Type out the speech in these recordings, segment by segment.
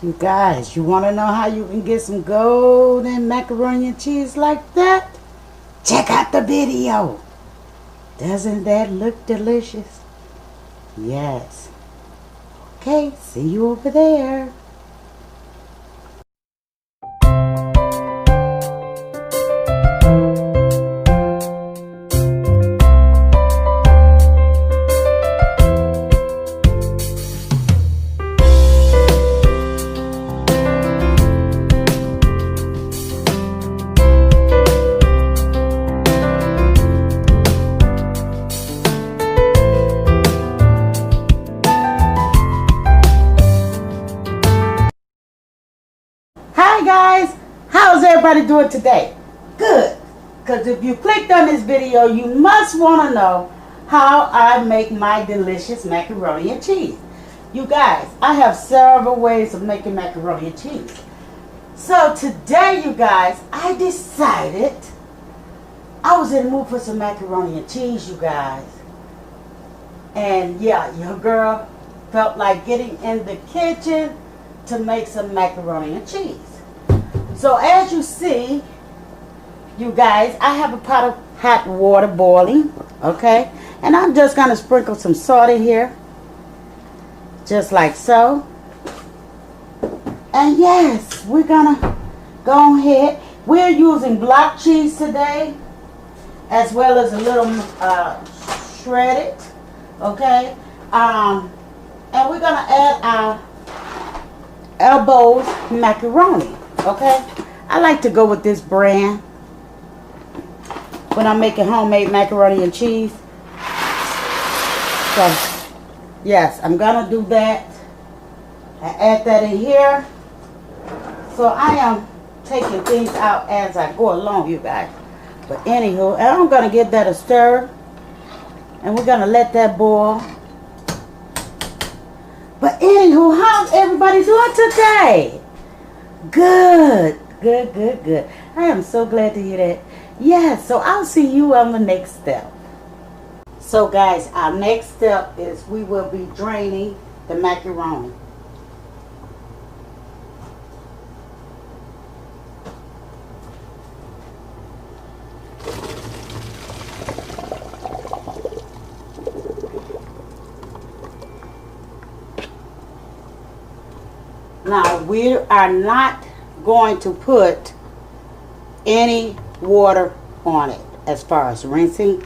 You guys, you want to know how you can get some golden macaroni and cheese like that? Check out the video. Doesn't that look delicious? Yes. Okay, see you over there. Hi guys, how's everybody doing today? Good, because if you clicked on this video, you must want to know how I make my delicious macaroni and cheese. You guys, I have several ways of making macaroni and cheese. So today, you guys, I decided I was in the mood for some macaroni and cheese, you guys. And yeah, your girl felt like getting in the kitchen to make some macaroni and cheese. So as you see, you guys, I have a pot of hot water boiling, okay? And I'm just going to sprinkle some salt in here, just like so. And yes, we're going to go ahead. We're using block cheese today, as well as a little shredded, okay? And we're going to add our elbows macaroni. Okay, I like to go with this brand when I'm making homemade macaroni and cheese. So, yes, I'm gonna do that. I add that in here. So I am taking things out as I go along, you guys. But anywho, I'm gonna give that a stir, and we're gonna let that boil. But anywho, how's everybody doing today? Good. I am so glad to hear that. Yes, so I'll see you on the next step. So guys, our next step is we will be draining the macaroni. Now, we are not going to put any water on it as far as rinsing,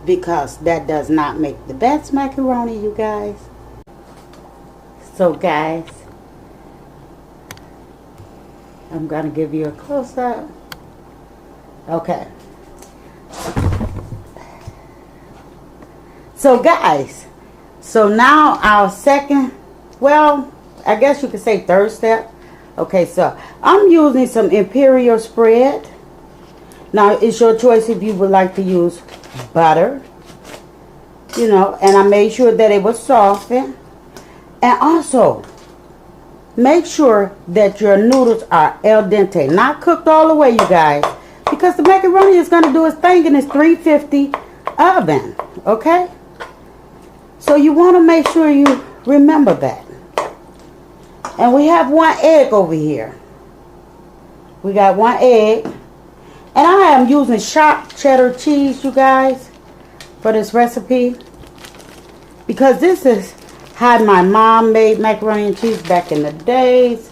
because that does not make the best macaroni, you guys. So guys, I'm going to give you a close-up. Okay. So guys, so now our second, well, I guess you could say third step. Okay, so I'm using some Imperial spread. Now, it's your choice if you would like to use butter. You know, and I made sure that it was softened. And also, make sure that your noodles are al dente. Not cooked all the way, you guys. Because the macaroni is going to do its thing in this 350 oven. Okay? So you want to make sure you remember that. And we have one egg over here. We got one egg. And I am using sharp cheddar cheese, you guys, for this recipe. Because this is how my mom made macaroni and cheese back in the days.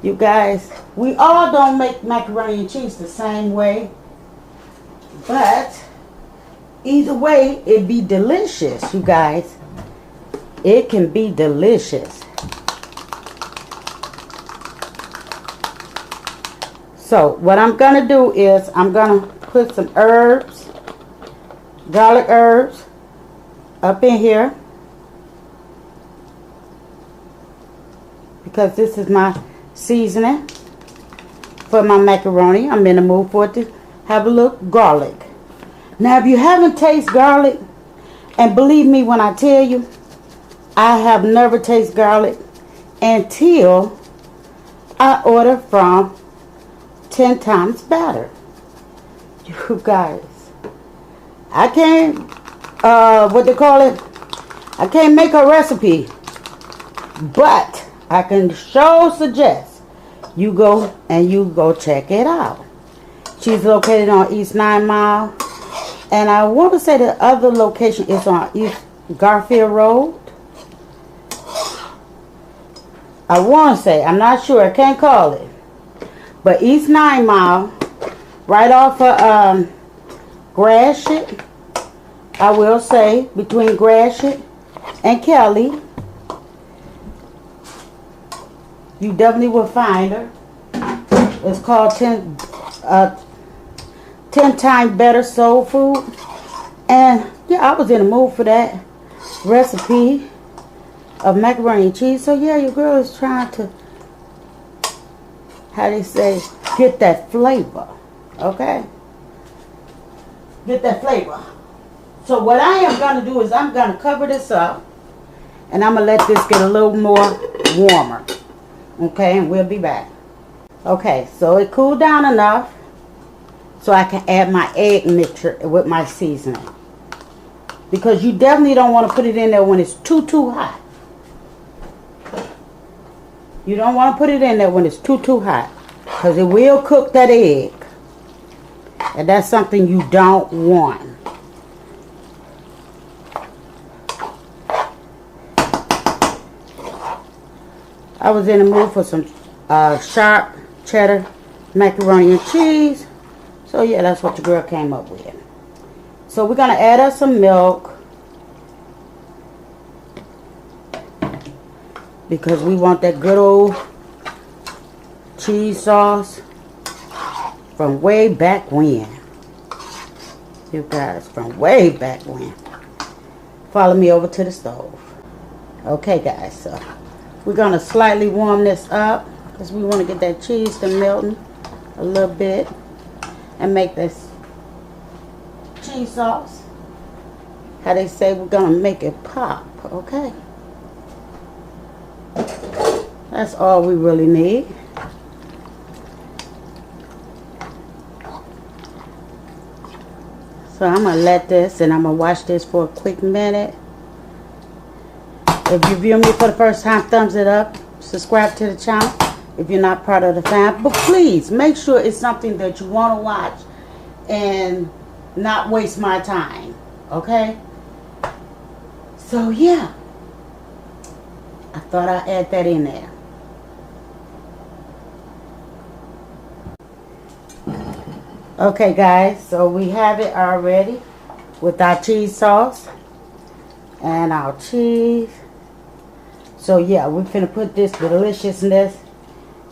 You guys, we all don't make macaroni and cheese the same way. But either way, it be delicious, you guys. It can be delicious. So what I'm going to do is I'm going to put some herbs, garlic herbs, up in here. Because this is my seasoning for my macaroni. I'm in the mood for it to have a little garlic. Now if you haven't tasted garlic, and believe me when I tell you, I have never tasted garlic until I order from 10 times better. You guys, I can't what they call it, I can't make a recipe, but I can sure suggest you go check it out. She's located on East 9 Mile. And I want to say the other location is on East Garfield Road. I want to say, I'm not sure, I can't call it. But East 9 Mile, right off of Gratiot, I will say, between Gratiot and Kelly. You definitely will find her. It's called 10 times better soul food. And yeah, I was in the mood for that recipe of macaroni and cheese. So yeah, your girl is trying to, how they say, get that flavor. Okay? Get that flavor. So what I am going to do is I'm going to cover this up. And I'm going to let this get a little more warmer. Okay? And we'll be back. Okay, so it cooled down enough so I can add my egg mixture with my seasoning. Because you definitely don't want to put it in there when it's too hot. You don't want to put it in there when it's too hot. Because it will cook that egg. And that's something you don't want. I was in the mood for some sharp cheddar macaroni and cheese. So yeah, that's what the girl came up with. So we're going to add us some milk. Because we want that good old cheese sauce from way back when. You guys, from way back when. Follow me over to the stove. Okay guys, so we're going to slightly warm this up. Because we want to get that cheese to melting a little bit. And make this cheese sauce. How they say, we're going to make it pop. Okay. That's all we really need. So I'm going to let this and I'm going to watch this for a quick minute. If you're viewing me for the first time, thumbs it up. Subscribe to the channel if you're not part of the fam. But please, make sure it's something that you want to watch and not waste my time. Okay? So, yeah. I thought I'd add that in there. Okay, guys. So, we have it already with our cheese sauce and our cheese. So, yeah, we're finna put this deliciousness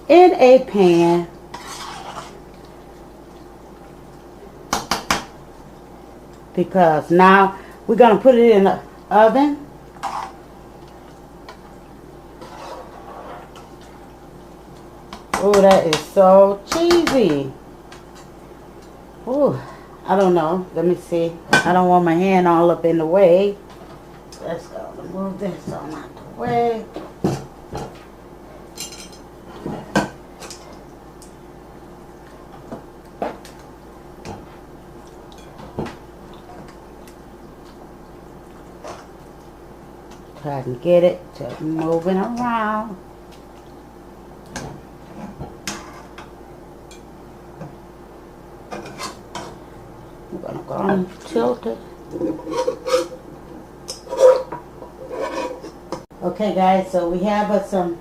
in a pan. Because now we're going to put it in the oven. Oh, that is so cheesy. Oh, I don't know. Let me see. I don't want my hand all up in the way. Let's go. Move this on out the way. Try and get it to moving around. I'm gonna go and tilt it. Okay guys, so we have some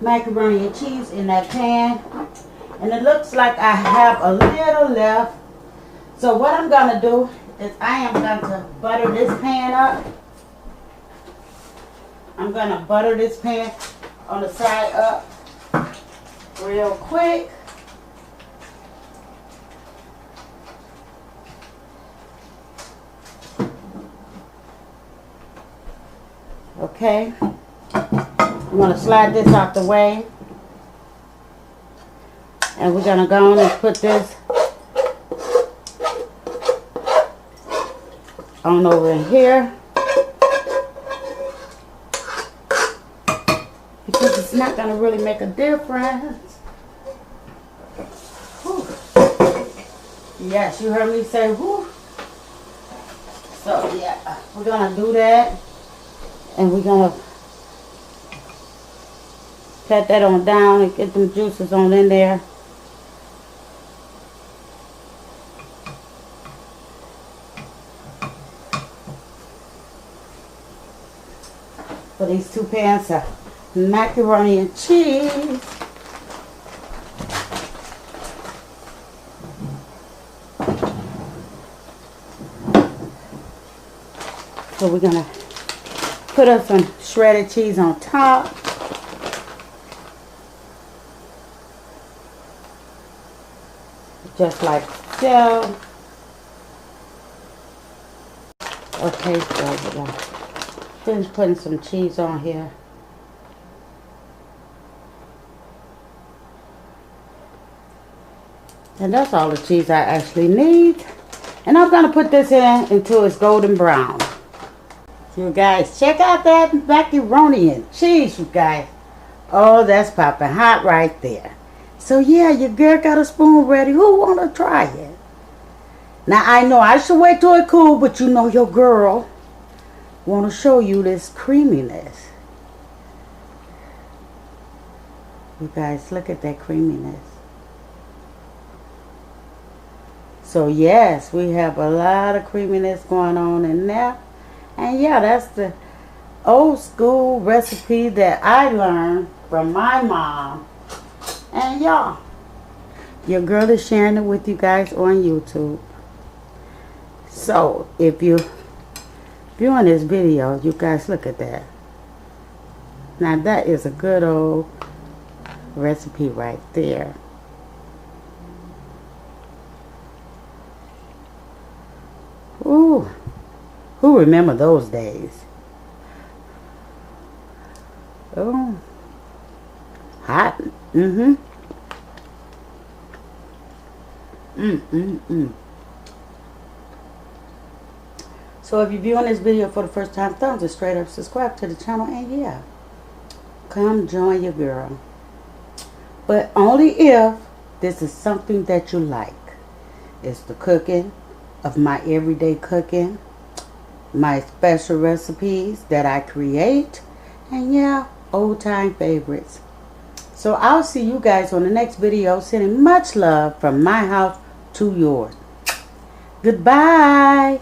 macaroni and cheese in that pan. And it looks like I have a little left. So what I'm gonna do is I am going to butter this pan up. I'm going to butter this pan on the side up real quick. Okay. I'm going to slide this out the way. And we're going to go on and put this on over in here. Because it's not going to really make a difference. Whew. Yes, you heard me say whew. So yeah, we're going to do that. And we're going to Pat that on down and get them juices on in there. For these 2 pans of macaroni and cheese. So we're gonna put up some shredded cheese on top. Just like so. Okay, so we're gonna finish putting some cheese on here. And that's all the cheese I actually need. And I'm gonna put this in until it's golden brown. You guys, check out that macaroni and cheese, you guys. Oh, that's popping hot right there. So yeah, your girl got a spoon ready. Who wanna try it? Now I know I should wait till it cool, but you know your girl wanna show you this creaminess. You guys, look at that creaminess. So yes, we have a lot of creaminess going on in there. And yeah, that's the old school recipe that I learned from my mom. And y'all, your girl is sharing it with you guys on YouTube. So if you're viewing this video, you guys look at that. Now that is a good old recipe right there. Ooh, who remember those days? Oh, hot. So if you're viewing this video for the first time, thumbs it straight up, subscribe to the channel, and yeah, come join your girl. But only if this is something that you like. It's the cooking of my everyday cooking, my special recipes that I create, and yeah, old time favorites. So I'll see you guys on the next video, sending much love from my house to yours. Goodbye.